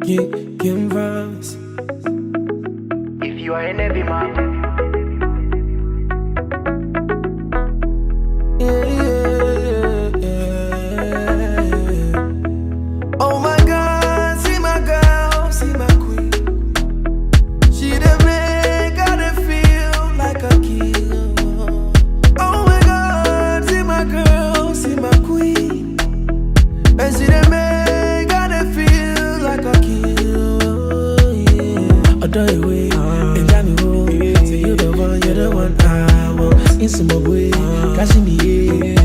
Kim Vance. If you are an heavy man, Oh my God, see my girl, see my queen. She the make I feel like a king. Oh my God, see my girl, see my queen. And she the make I feel like a king. Yeah. Adore you way, and got me home. Say you the one, you're the one I want. In some way, catching me,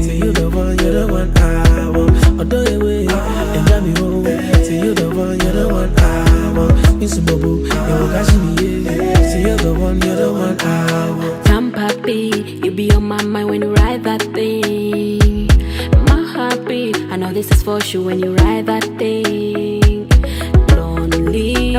say you the one, you're the one I want. Adore you way, and got me home. Say you the one, you're the one I want. In some way, catching me, say you're the one, you're the one I want. Damn papi, you be on my mind when you ride that thing. My happy, I know this is for sure when you ride that thing. Lonely,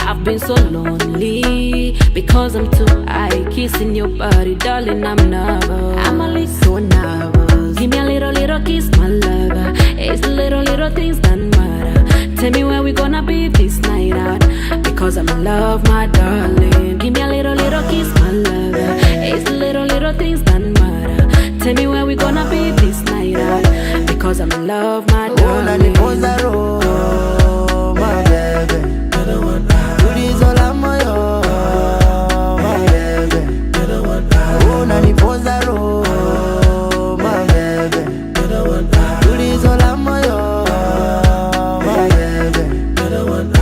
I've been so lonely because I'm too high, kissing your body, darling. I'm nervous. I'm only so nervous. Give me a little kiss, my lover. It's the little things that matter. Tell me where we gonna be this night out, because I'm in love, my darling. Give me a little kiss, my lover. It's the little things that matter. Tell me where we gonna be this night out, because I'm in love, my darling. Oh, my baby. You're the one I want. You this all I'm my baby. You're the one I want. Oh, Nani Pozaro, my baby. You're the one I want. You this all I'm my baby. You're the one I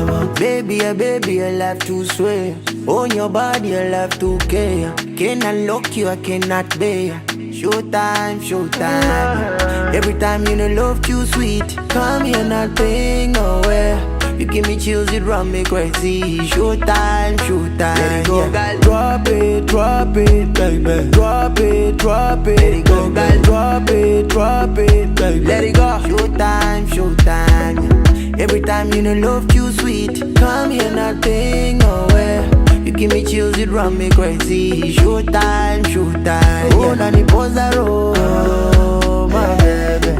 want. Baby, I love to swear. On your body, I love to care. Cannot lock you, I cannot bear. Showtime. Every time you know love too sweet. Come here, not paying nowhere. You give me chills, it run me crazy. Showtime. Let it go, girl. Drop it, baby. Drop it. Let it go, girl. Drop it, baby. Let it go. Showtime. Every time you know love too sweet. Come here, not paying nowhere. You give me chills, it run me crazy. Showtime. Oh, Nani Pozaro, my baby.